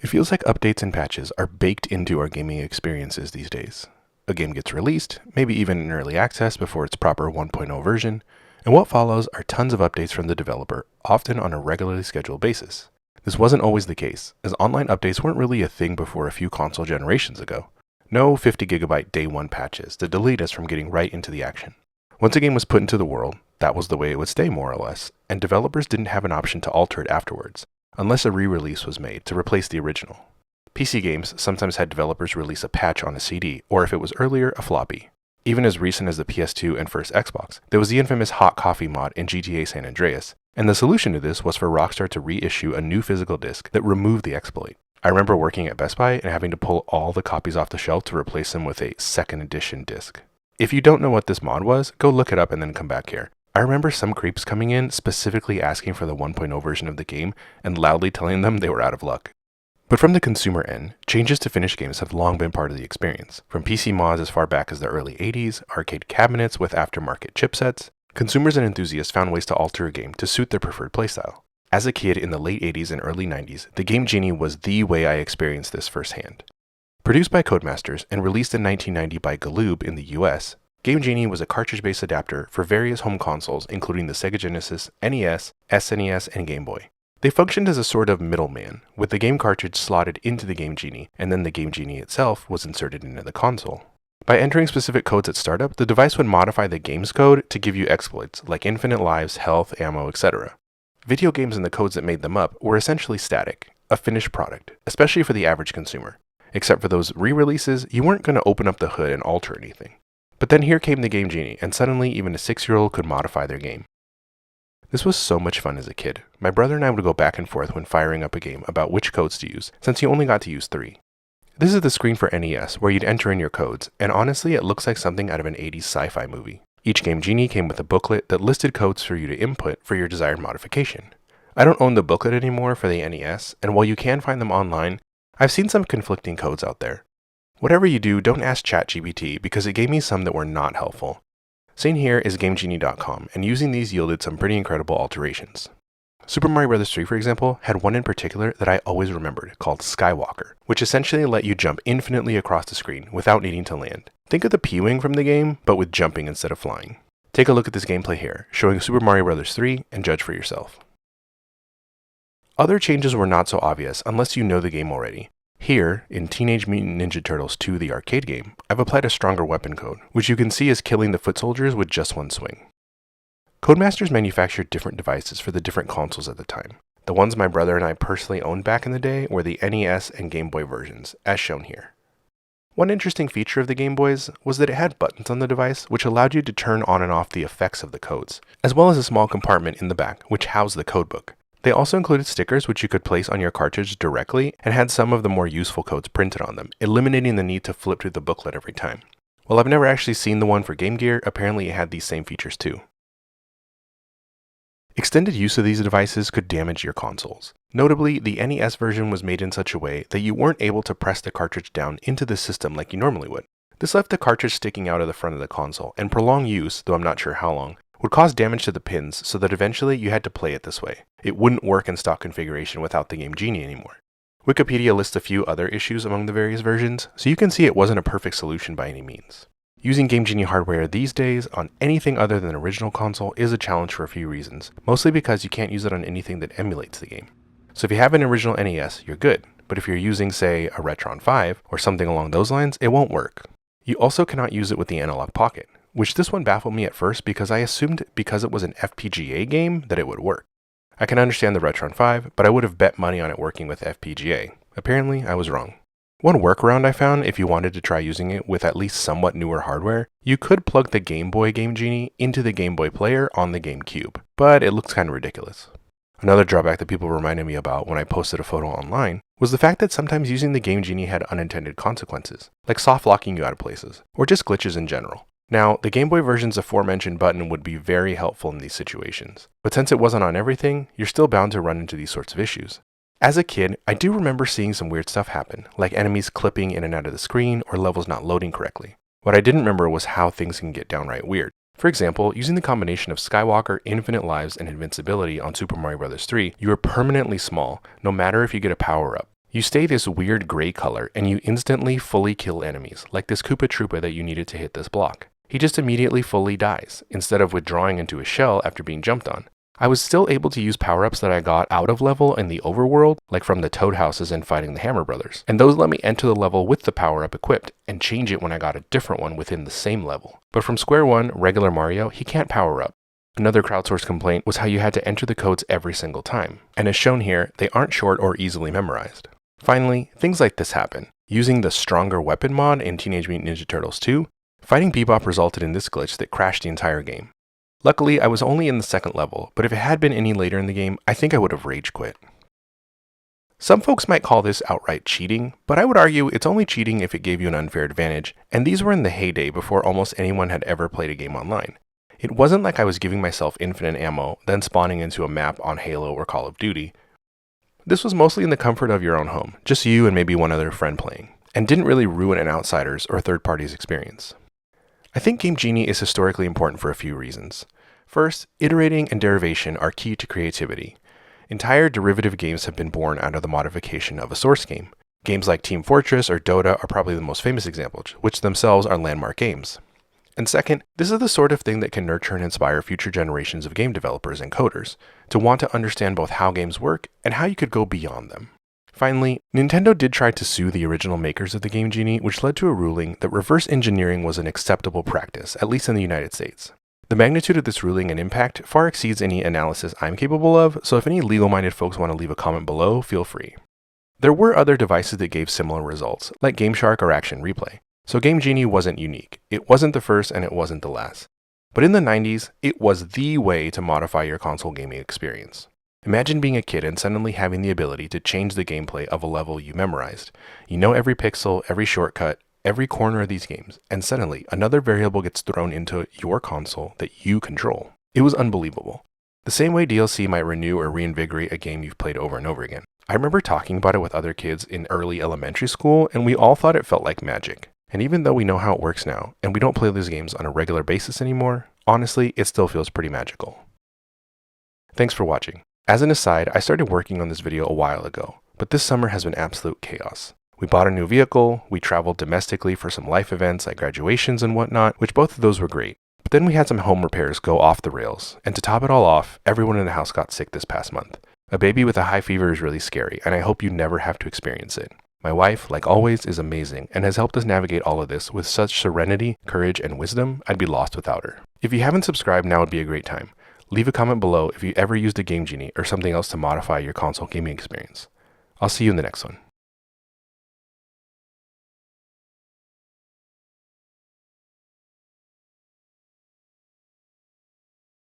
It feels like updates and patches are baked into our gaming experiences these days. A game gets released, maybe even in early access before its proper 1.0 version, and what follows are tons of updates from the developer, often on a regularly scheduled basis. This wasn't always the case, as online updates weren't really a thing before a few console generations ago. No 50GB day one patches to delete us from getting right into the action. Once a game was put into the world, that was the way it would stay more or less, and developers didn't have an option to alter it afterwards, unless a re-release was made to replace the original. PC games sometimes had developers release a patch on a CD, or if it was earlier, a floppy. Even as recent as the PS2 and first Xbox, there was the infamous Hot Coffee mod in GTA San Andreas, and the solution to this was for Rockstar to reissue a new physical disc that removed the exploit. I remember working at Best Buy and having to pull all the copies off the shelf to replace them with a second edition disc. If you don't know what this mod was, go look it up and then come back here. I remember some creeps coming in specifically asking for the 1.0 version of the game and loudly telling them they were out of luck. But from the consumer end, changes to finished games have long been part of the experience. From PC mods as far back as the early 80s, arcade cabinets with aftermarket chipsets, consumers and enthusiasts found ways to alter a game to suit their preferred playstyle. As a kid in the late 80s and early 90s, the Game Genie was the way I experienced this firsthand. Produced by Codemasters and released in 1990 by Galoob in the US, Game Genie was a cartridge-based adapter for various home consoles including the Sega Genesis, NES, SNES, and Game Boy. They functioned as a sort of middleman, with the game cartridge slotted into the Game Genie, and then the Game Genie itself was inserted into the console. By entering specific codes at startup, the device would modify the game's code to give you exploits, like infinite lives, health, ammo, etc. Video games and the codes that made them up were essentially static, a finished product, especially for the average consumer. Except for those re-releases, you weren't going to open up the hood and alter anything. But then here came the Game Genie, and suddenly even a 6-year-old could modify their game. This was so much fun as a kid. My brother and I would go back and forth when firing up a game about which codes to use, since you only got to use 3. This is the screen for NES, where you'd enter in your codes, and honestly it looks like something out of an 80s sci-fi movie. Each Game Genie came with a booklet that listed codes for you to input for your desired modification. I don't own the booklet anymore for the NES, and while you can find them online, I've seen some conflicting codes out there. Whatever you do, don't ask ChatGPT because it gave me some that were not helpful. Seen here is GameGenie.com, and using these yielded some pretty incredible alterations. Super Mario Bros. 3, for example, had one in particular that I always remembered, called Skywalker, which essentially let you jump infinitely across the screen without needing to land. Think of the P-Wing from the game, but with jumping instead of flying. Take a look at this gameplay here, showing Super Mario Bros. 3, and judge for yourself. Other changes were not so obvious unless you know the game already. Here, in Teenage Mutant Ninja Turtles 2, the arcade game, I've applied a stronger weapon code, which you can see is killing the foot soldiers with just one swing. Codemasters manufactured different devices for the different consoles at the time. The ones my brother and I personally owned back in the day were the NES and Game Boy versions, as shown here. One interesting feature of the Game Boys was that it had buttons on the device which allowed you to turn on and off the effects of the codes, as well as a small compartment in the back which housed the codebook. They also included stickers which you could place on your cartridge directly and had some of the more useful codes printed on them, eliminating the need to flip through the booklet every time. While I've never actually seen the one for Game Gear, apparently it had these same features too. Extended use of these devices could damage your consoles. Notably, the NES version was made in such a way that you weren't able to press the cartridge down into the system like you normally would. This left the cartridge sticking out of the front of the console, and prolonged use, though I'm not sure how long, would cause damage to the pins so that eventually you had to play it this way. It wouldn't work in stock configuration without the Game Genie anymore. Wikipedia lists a few other issues among the various versions, so you can see it wasn't a perfect solution by any means. Using Game Genie hardware these days on anything other than an original console is a challenge for a few reasons, mostly because you can't use it on anything that emulates the game. So if you have an original NES, you're good, but if you're using, say, a Retron 5 or something along those lines, it won't work. You also cannot use it with the Analog Pocket, which this one baffled me at first because I assumed because it was an FPGA game that it would work. I can understand the Retron 5, but I would have bet money on it working with FPGA. Apparently, I was wrong. One workaround I found if you wanted to try using it with at least somewhat newer hardware, you could plug the Game Boy Game Genie into the Game Boy player on the GameCube, but it looks kind of ridiculous. Another drawback that people reminded me about when I posted a photo online was the fact that sometimes using the Game Genie had unintended consequences, like soft locking you out of places, or just glitches in general. Now, the Game Boy version's aforementioned button would be very helpful in these situations, but since it wasn't on everything, you're still bound to run into these sorts of issues. As a kid, I do remember seeing some weird stuff happen, like enemies clipping in and out of the screen or levels not loading correctly. What I didn't remember was how things can get downright weird. For example, using the combination of Skywalker, infinite lives, and invincibility on Super Mario Bros. 3, you are permanently small, no matter if you get a power-up. You stay this weird gray color and you instantly fully kill enemies, like this Koopa Troopa that you needed to hit this block. He just immediately fully dies, instead of withdrawing into a shell after being jumped on. I was still able to use power-ups that I got out of level in the overworld, like from the Toad houses and fighting the Hammer Brothers, and those let me enter the level with the power-up equipped, and change it when I got a different one within the same level. But from square one, regular Mario, he can't power up. Another crowdsourced complaint was how you had to enter the codes every single time, and as shown here, they aren't short or easily memorized. Finally, things like this happen. Using the Stronger Weapon mod in Teenage Mutant Ninja Turtles 2, fighting Bebop resulted in this glitch that crashed the entire game. Luckily, I was only in the second level, but if it had been any later in the game, I think I would have rage quit. Some folks might call this outright cheating, but I would argue it's only cheating if it gave you an unfair advantage, and these were in the heyday before almost anyone had ever played a game online. It wasn't like I was giving myself infinite ammo, then spawning into a map on Halo or Call of Duty. This was mostly in the comfort of your own home, just you and maybe one other friend playing, and didn't really ruin an outsider's or third party's experience. I think Game Genie is historically important for a few reasons. First, iterating and derivation are key to creativity. Entire derivative games have been born out of the modification of a source game. Games like Team Fortress or Dota are probably the most famous examples, which themselves are landmark games. And second, this is the sort of thing that can nurture and inspire future generations of game developers and coders to want to understand both how games work and how you could go beyond them. Finally, Nintendo did try to sue the original makers of the Game Genie, which led to a ruling that reverse engineering was an acceptable practice, at least in the United States. The magnitude of this ruling and impact far exceeds any analysis I'm capable of, so if any legal-minded folks want to leave a comment below, feel free. There were other devices that gave similar results, like GameShark or Action Replay. So Game Genie wasn't unique. It wasn't the first and it wasn't the last. But in the 90s, it was the way to modify your console gaming experience. Imagine being a kid and suddenly having the ability to change the gameplay of a level you memorized. You know every pixel, every shortcut, every corner of these games, and suddenly another variable gets thrown into your console that you control. It was unbelievable. The same way DLC might renew or reinvigorate a game you've played over and over again. I remember talking about it with other kids in early elementary school, and we all thought it felt like magic. And even though we know how it works now, and we don't play these games on a regular basis anymore, honestly, it still feels pretty magical. Thanks for watching. As an aside, I started working on this video a while ago, but this summer has been absolute chaos. We bought a new vehicle, we traveled domestically for some life events like graduations and whatnot, which both of those were great. But then we had some home repairs go off the rails, and to top it all off, everyone in the house got sick this past month. A baby with a high fever is really scary, and I hope you never have to experience it. My wife, like always, is amazing and has helped us navigate all of this with such serenity, courage, and wisdom, I'd be lost without her. If you haven't subscribed, now would be a great time. Leave a comment below if you ever used a Game Genie or something else to modify your console gaming experience. I'll see you in the next one.